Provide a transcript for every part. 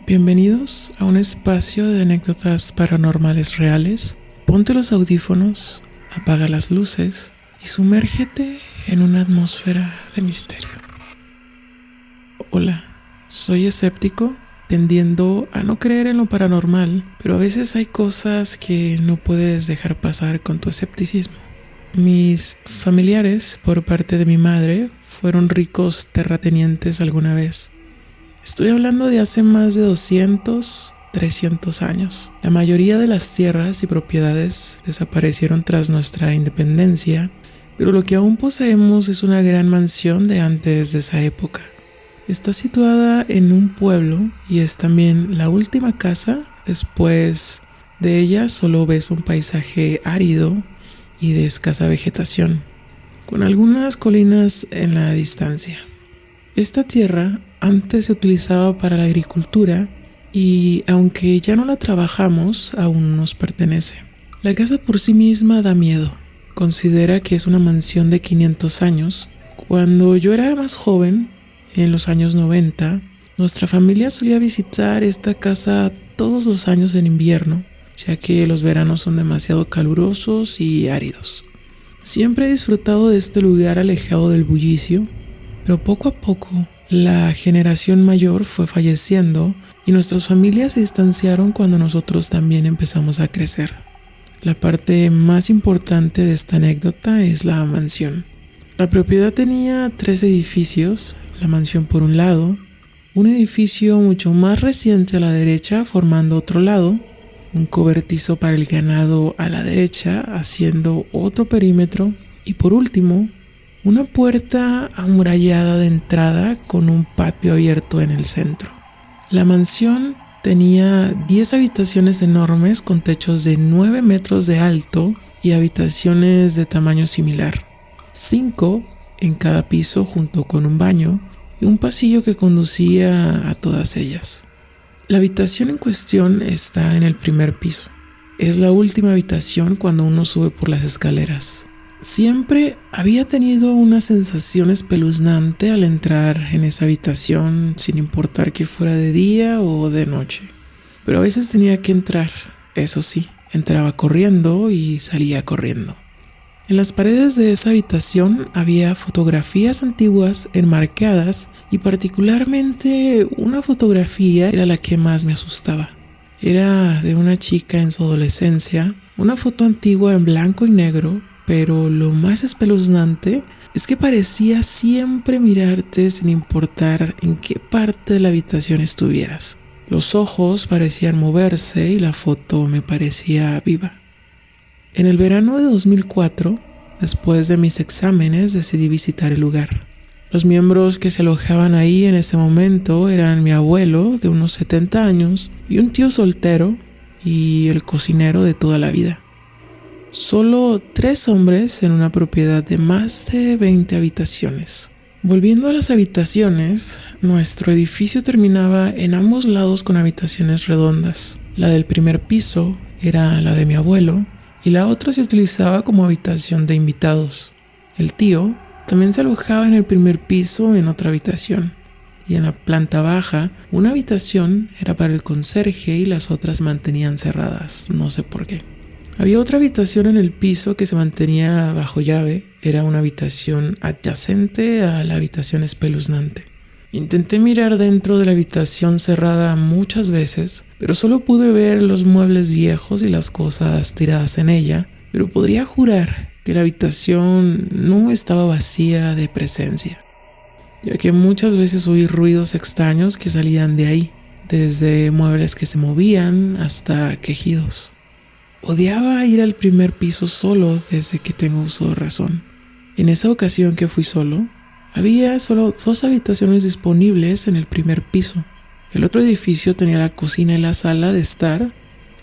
Bienvenidos a un espacio de anécdotas paranormales reales. Ponte los audífonos, apaga las luces y sumérgete en una atmósfera de misterio. Hola, soy escéptico, tendiendo a no creer en lo paranormal, pero a veces hay cosas que no puedes dejar pasar con tu escepticismo. Mis familiares, por parte de mi madre, fueron ricos terratenientes alguna vez. Estoy hablando de hace más de 200, 300 años. La mayoría de las tierras y propiedades desaparecieron tras nuestra independencia, pero lo que aún poseemos es una gran mansión de antes de esa época. Está situada en un pueblo y es también la última casa. Después de ella solo ves un paisaje árido y de escasa vegetación, con algunas colinas en la distancia. Esta tierra antes se utilizaba para la agricultura y aunque ya no la trabajamos, aún nos pertenece. La casa por sí misma da miedo. Considera que es una mansión de 500 años. Cuando yo era más joven, en los años 90, nuestra familia solía visitar esta casa todos los años en invierno, ya que los veranos son demasiado calurosos y áridos. Siempre he disfrutado de este lugar alejado del bullicio, pero poco a poco la generación mayor fue falleciendo y nuestras familias se distanciaron cuando nosotros también empezamos a crecer. La parte más importante de esta anécdota es la mansión. La propiedad tenía 3 edificios, la mansión por un lado, un edificio mucho más reciente a la derecha formando otro lado, un cobertizo para el ganado a la derecha haciendo otro perímetro y por último, una puerta amurallada de entrada con un patio abierto en el centro. La mansión tenía 10 habitaciones enormes con techos de 9 metros de alto y habitaciones de tamaño similar. 5 en cada piso junto con un baño y un pasillo que conducía a todas ellas. La habitación en cuestión está en el primer piso. Es la última habitación cuando uno sube por las escaleras. Siempre había tenido una sensación espeluznante al entrar en esa habitación, sin importar que fuera de día o de noche. Pero a veces tenía que entrar, eso sí, entraba corriendo y salía corriendo. En las paredes de esa habitación había fotografías antiguas enmarcadas y particularmente una fotografía era la que más me asustaba. Era de una chica en su adolescencia, una foto antigua en blanco y negro, pero lo más espeluznante es que parecía siempre mirarte sin importar en qué parte de la habitación estuvieras. Los ojos parecían moverse y la foto me parecía viva. En el verano de 2004, después de mis exámenes, decidí visitar el lugar. Los miembros que se alojaban ahí en ese momento eran mi abuelo, de unos 70 años, y un tío soltero y el cocinero de toda la vida. Solo 3 hombres en una propiedad de más de 20 habitaciones. Volviendo a las habitaciones, nuestro edificio terminaba en ambos lados con habitaciones redondas. La del primer piso era la de mi abuelo y la otra se utilizaba como habitación de invitados. El tío también se alojaba en el primer piso en otra habitación. Y en la planta baja, una habitación era para el conserje y las otras mantenían cerradas, no sé por qué. Había otra habitación en el piso que se mantenía bajo llave. Era una habitación adyacente a la habitación espeluznante. Intenté mirar dentro de la habitación cerrada muchas veces, pero solo pude ver los muebles viejos y las cosas tiradas en ella. Pero podría jurar que la habitación no estaba vacía de presencia, ya que muchas veces oí ruidos extraños que salían de ahí, desde muebles que se movían hasta quejidos. Odiaba ir al primer piso solo desde que tengo uso de razón. En esa ocasión que fui solo, había solo 2 habitaciones disponibles en el primer piso. El otro edificio tenía la cocina y la sala de estar.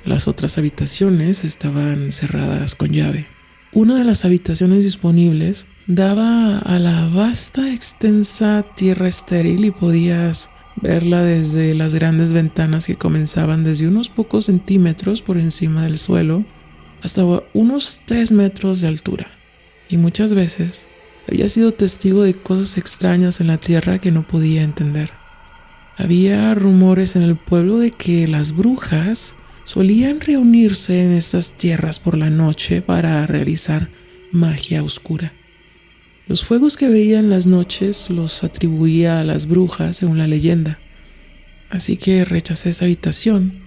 Las otras habitaciones estaban cerradas con llave. Una de las habitaciones disponibles daba a la vasta, extensa tierra estéril y podías verla desde las grandes ventanas que comenzaban desde unos pocos centímetros por encima del suelo hasta unos 3 metros de altura. Y muchas veces había sido testigo de cosas extrañas en la tierra que no podía entender. Había rumores en el pueblo de que las brujas solían reunirse en estas tierras por la noche para realizar magia oscura. Los fuegos que veía en las noches los atribuía a las brujas según la leyenda, así que rechacé esa habitación,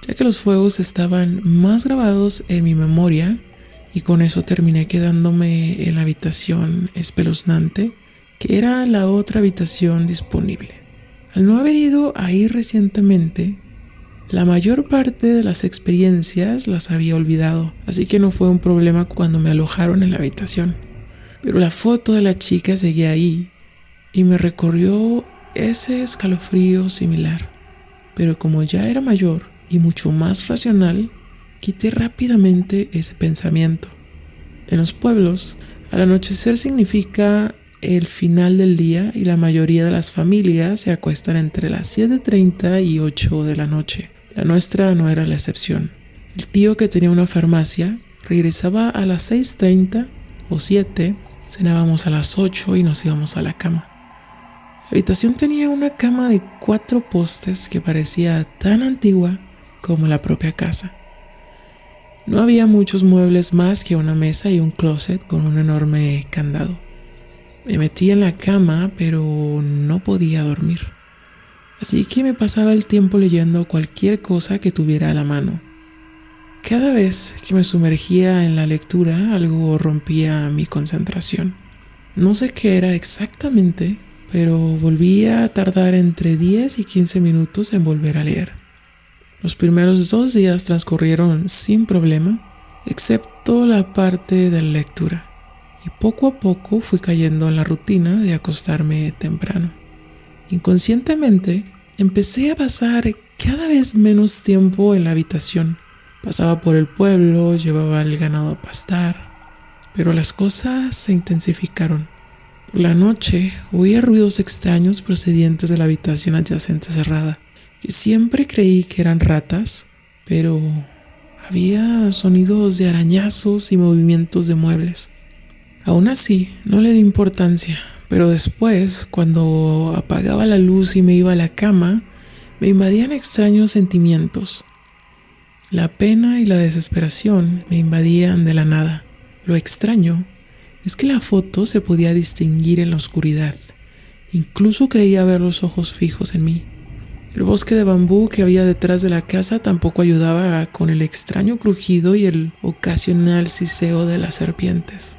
ya que los fuegos estaban más grabados en mi memoria y con eso terminé quedándome en la habitación espeluznante, que era la otra habitación disponible. Al no haber ido ahí recientemente, la mayor parte de las experiencias las había olvidado, así que no fue un problema cuando me alojaron en la habitación. Pero la foto de la chica seguía ahí y me recorrió ese escalofrío similar. Pero como ya era mayor y mucho más racional, quité rápidamente ese pensamiento. En los pueblos, al anochecer significa el final del día y la mayoría de las familias se acuestan entre las 7:30 y 8 de la noche. La nuestra no era la excepción. El tío, que tenía una farmacia, regresaba a las 6:30 o 7, cenábamos a las 8 y nos íbamos a la cama. La habitación tenía una cama de 4 postes que parecía tan antigua como la propia casa. No había muchos muebles más que una mesa y un closet con un enorme candado. Me metí en la cama, pero no podía dormir. Así que me pasaba el tiempo leyendo cualquier cosa que tuviera a la mano. Cada vez que me sumergía en la lectura, algo rompía mi concentración. No sé qué era exactamente, pero volvía a tardar entre 10 y 15 minutos en volver a leer. Los primeros 2 días transcurrieron sin problema, excepto la parte de la lectura, y poco a poco fui cayendo en la rutina de acostarme temprano. Inconscientemente, empecé a pasar cada vez menos tiempo en la habitación. Pasaba por el pueblo, llevaba el ganado a pastar, pero las cosas se intensificaron. Por la noche oía ruidos extraños procedientes de la habitación adyacente cerrada, que siempre creí que eran ratas, pero había sonidos de arañazos y movimientos de muebles. Aún así, no le di importancia, pero después, cuando apagaba la luz y me iba a la cama, me invadían extraños sentimientos. La pena y la desesperación me invadían de la nada. Lo extraño es que la foto se podía distinguir en la oscuridad. Incluso creía ver los ojos fijos en mí. El bosque de bambú que había detrás de la casa tampoco ayudaba con el extraño crujido y el ocasional siseo de las serpientes.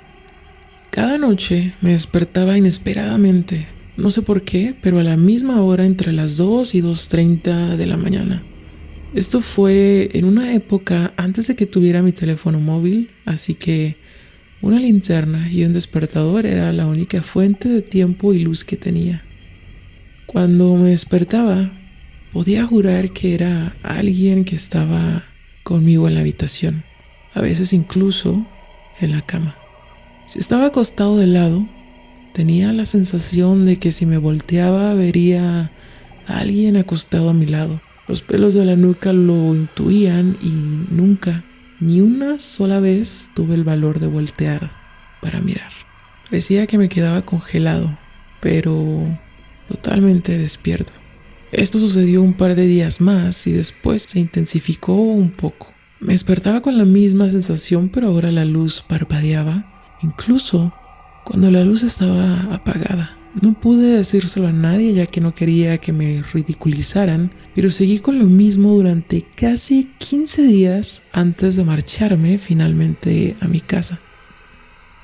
Cada noche me despertaba inesperadamente, no sé por qué, pero a la misma hora entre las 2 y 2:30 de la mañana. Esto fue en una época antes de que tuviera mi teléfono móvil, así que una linterna y un despertador era la única fuente de tiempo y luz que tenía. Cuando me despertaba, podía jurar que era alguien que estaba conmigo en la habitación, a veces incluso en la cama. Si estaba acostado de lado, tenía la sensación de que si me volteaba vería a alguien acostado a mi lado. Los pelos de la nuca lo intuían y nunca, ni una sola vez tuve el valor de voltear para mirar. Parecía que me quedaba congelado, pero totalmente despierto. Esto sucedió un par de días más y después se intensificó un poco. Me despertaba con la misma sensación, pero ahora la luz parpadeaba, incluso cuando la luz estaba apagada. No pude decírselo a nadie ya que no quería que me ridiculizaran, pero seguí con lo mismo durante casi 15 días antes de marcharme finalmente a mi casa.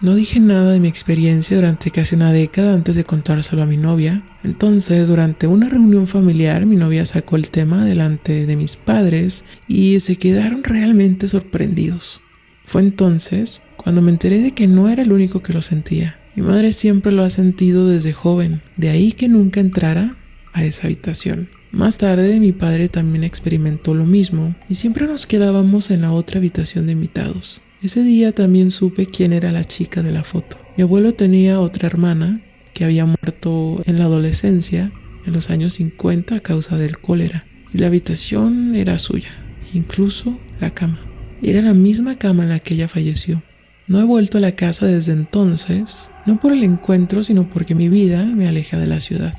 No dije nada de mi experiencia durante casi una década antes de contárselo a mi novia. Entonces, durante una reunión familiar, mi novia sacó el tema delante de mis padres y se quedaron realmente sorprendidos. Fue entonces cuando me enteré de que no era el único que lo sentía. Mi madre siempre lo ha sentido desde joven, de ahí que nunca entrara a esa habitación. Más tarde, mi padre también experimentó lo mismo y siempre nos quedábamos en la otra habitación de invitados. Ese día también supe quién era la chica de la foto. Mi abuelo tenía otra hermana que había muerto en la adolescencia, en los años 50 a causa del cólera, y la habitación era suya, incluso la cama. Era la misma cama en la que ella falleció. No he vuelto a la casa desde entonces, no por el encuentro, sino porque mi vida me aleja de la ciudad.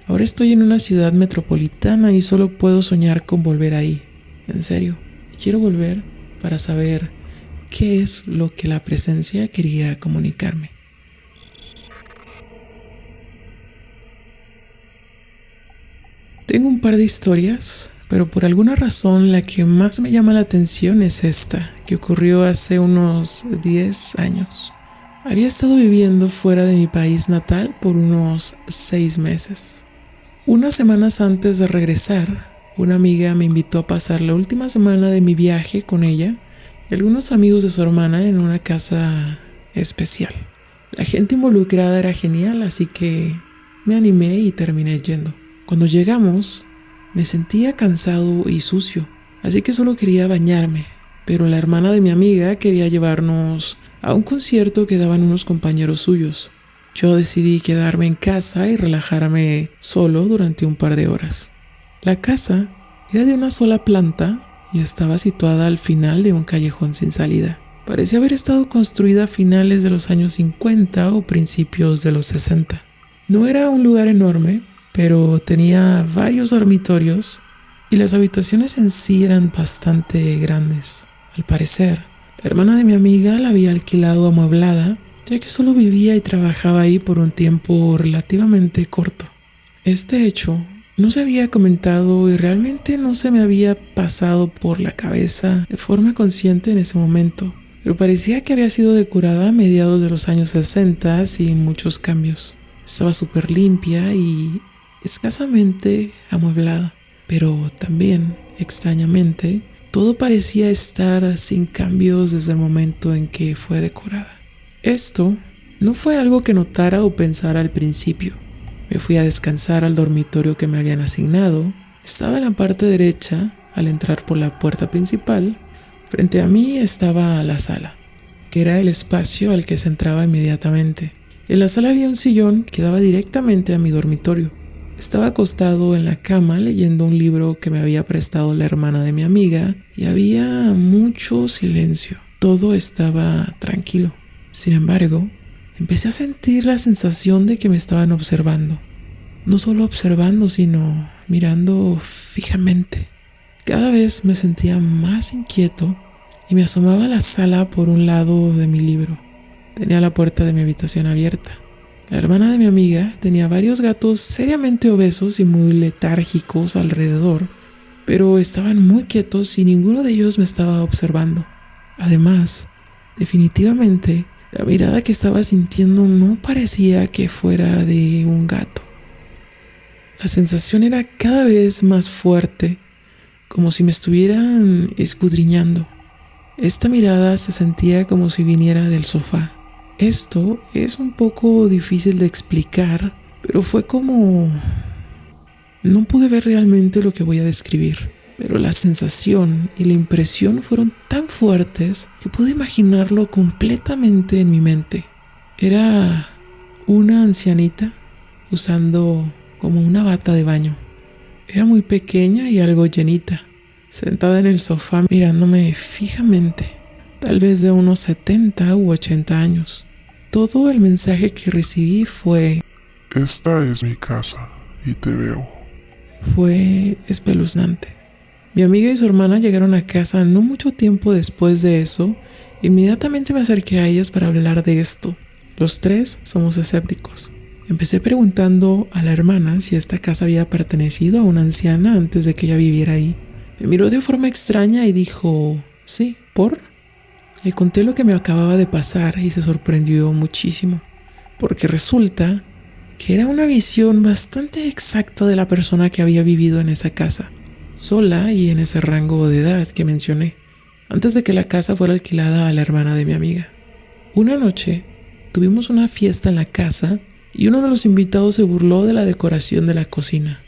Ahora estoy en una ciudad metropolitana y solo puedo soñar con volver ahí. En serio, quiero volver para saber qué es lo que la presencia quería comunicarme. Tengo un par de historias, pero por alguna razón la que más me llama la atención es esta, que ocurrió hace unos 10 años. Había estado viviendo fuera de mi país natal por unos 6 meses. Unas semanas antes de regresar, una amiga me invitó a pasar la última semana de mi viaje con ella y algunos amigos de su hermana en una casa especial. La gente involucrada era genial, así que me animé y terminé yendo. Cuando llegamos, me sentía cansado y sucio, así que solo quería bañarme, pero la hermana de mi amiga quería llevarnos a un concierto que daban unos compañeros suyos. Yo decidí quedarme en casa y relajarme solo durante un par de horas. La casa era de una sola planta y estaba situada al final de un callejón sin salida. Parecía haber estado construida a finales de los años 50 o principios de los 60. No era un lugar enorme, pero tenía varios dormitorios y las habitaciones en sí eran bastante grandes. Al parecer, la hermana de mi amiga la había alquilado amueblada, ya que solo vivía y trabajaba ahí por un tiempo relativamente corto. Este hecho no se había comentado y realmente no se me había pasado por la cabeza de forma consciente en ese momento, pero parecía que había sido decorada a mediados de los años 60 sin muchos cambios. Estaba súper limpia y escasamente amueblada, pero también, extrañamente, todo parecía estar sin cambios desde el momento en que fue decorada. Esto no fue algo que notara o pensara al principio. Me fui a descansar al dormitorio que me habían asignado. Estaba en la parte derecha al entrar por la puerta principal. Frente a mí estaba la sala, que era el espacio al que se entraba inmediatamente. En la sala había un sillón que daba directamente a mi dormitorio. Estaba acostado en la cama leyendo un libro que me había prestado la hermana de mi amiga y había mucho silencio. Todo estaba tranquilo. Sin embargo, empecé a sentir la sensación de que me estaban observando. No solo observando, sino mirando fijamente. Cada vez me sentía más inquieto y me asomaba a la sala por un lado de mi libro. Tenía la puerta de mi habitación abierta. La hermana de mi amiga tenía varios gatos seriamente obesos y muy letárgicos alrededor, pero estaban muy quietos y ninguno de ellos me estaba observando. Además, definitivamente, la mirada que estaba sintiendo no parecía que fuera de un gato. La sensación era cada vez más fuerte, como si me estuvieran escudriñando. Esta mirada se sentía como si viniera del sofá. Esto es un poco difícil de explicar, pero fue como... No pude ver realmente lo que voy a describir, pero la sensación y la impresión fueron tan fuertes que pude imaginarlo completamente en mi mente. Era una ancianita usando como una bata de baño. Era muy pequeña y algo llenita, sentada en el sofá mirándome fijamente, tal vez de unos 70 u 80 años. Todo el mensaje que recibí fue: esta es mi casa y te veo. Fue espeluznante. Mi amiga y su hermana llegaron a casa no mucho tiempo después de eso. Inmediatamente me acerqué a ellas para hablar de esto. Los tres somos escépticos. Empecé preguntando a la hermana si esta casa había pertenecido a una anciana antes de que ella viviera ahí. Me miró de forma extraña y dijo: sí, ¿por? Le conté lo que me acababa de pasar y se sorprendió muchísimo, porque resulta que era una visión bastante exacta de la persona que había vivido en esa casa, sola y en ese rango de edad que mencioné, antes de que la casa fuera alquilada a la hermana de mi amiga. Una noche tuvimos una fiesta en la casa y uno de los invitados se burló de la decoración de la cocina.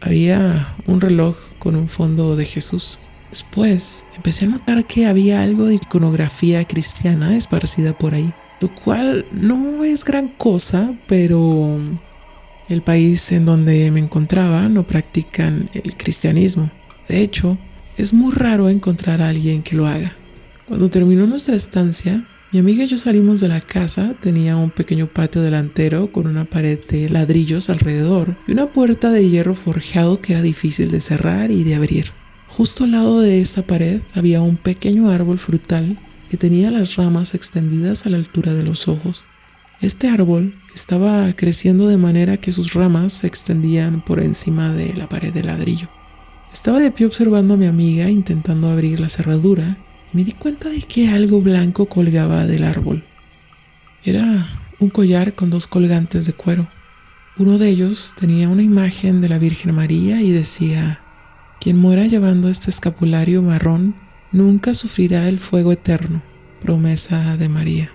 Había un reloj con un fondo de Jesús. Después empecé a notar que había algo de iconografía cristiana esparcida por ahí, lo cual no es gran cosa, pero el país en donde me encontraba no practican el cristianismo. De hecho, es muy raro encontrar a alguien que lo haga. Cuando terminó nuestra estancia, Mi amiga y yo salimos de la casa. Tenía un pequeño patio delantero con una pared de ladrillos alrededor y una puerta de hierro forjado que era difícil de cerrar y de abrir. Justo al lado de esta pared había un pequeño árbol frutal que tenía las ramas extendidas a la altura de los ojos. Este árbol estaba creciendo de manera que sus ramas se extendían por encima de la pared de ladrillo. Estaba de pie observando a mi amiga intentando abrir la cerradura y me di cuenta de que algo blanco colgaba del árbol. Era un collar con 2 colgantes de cuero. Uno de ellos tenía una imagen de la Virgen María y decía: quien muera llevando este escapulario marrón nunca sufrirá el fuego eterno, promesa de María.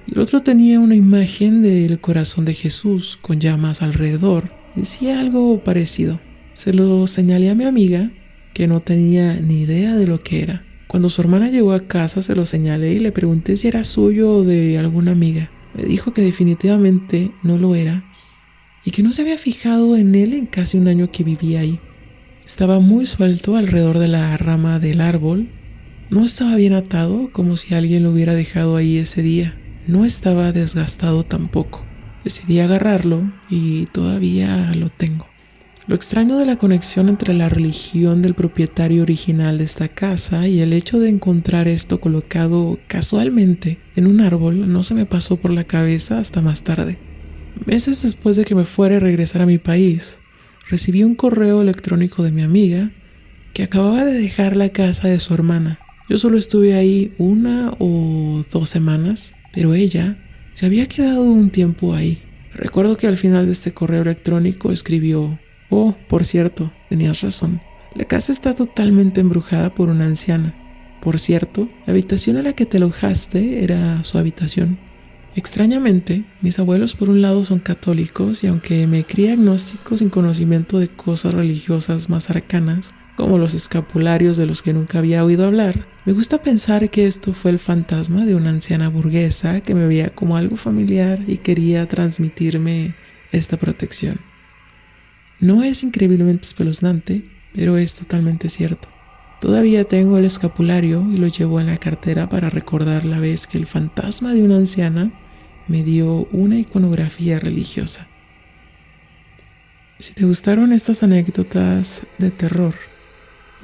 Y el otro tenía una imagen del corazón de Jesús con llamas alrededor. Decía algo parecido. Se lo señalé a mi amiga, que no tenía ni idea de lo que era. Cuando su hermana llegó a casa se lo señalé y le pregunté si era suyo o de alguna amiga. Me dijo que definitivamente no lo era y que no se había fijado en él en casi un año que vivía ahí. Estaba muy suelto alrededor de la rama del árbol. No estaba bien atado, como si alguien lo hubiera dejado ahí ese día. No estaba desgastado tampoco. Decidí agarrarlo y todavía lo tengo. Lo extraño de la conexión entre la religión del propietario original de esta casa y el hecho de encontrar esto colocado casualmente en un árbol no se me pasó por la cabeza hasta más tarde. Meses después de que me fuera y regresara a mi país, recibí un correo electrónico de mi amiga que acababa de dejar la casa de su hermana. Yo solo estuve ahí 1 o 2 semanas, pero ella se había quedado un tiempo ahí. Recuerdo que al final de este correo electrónico escribió: oh, por cierto, tenías razón. La casa está totalmente embrujada por una anciana. Por cierto, la habitación en la que te alojaste era su habitación. Extrañamente, mis abuelos por un lado son católicos y aunque me crié agnóstico sin conocimiento de cosas religiosas más arcanas, como los escapularios de los que nunca había oído hablar, me gusta pensar que esto fue el fantasma de una anciana burguesa que me veía como algo familiar y quería transmitirme esta protección. No es increíblemente espeluznante, pero es totalmente cierto. Todavía tengo el escapulario y lo llevo en la cartera para recordar la vez que el fantasma de una anciana me dio una iconografía religiosa. Si te gustaron estas anécdotas de terror,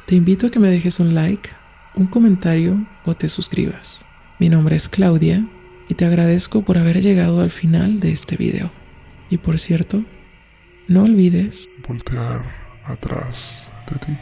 te invito a que me dejes un like, un comentario o te suscribas. Mi nombre es Claudia y te agradezco por haber llegado al final de este video. Y por cierto, no olvides voltear atrás de ti.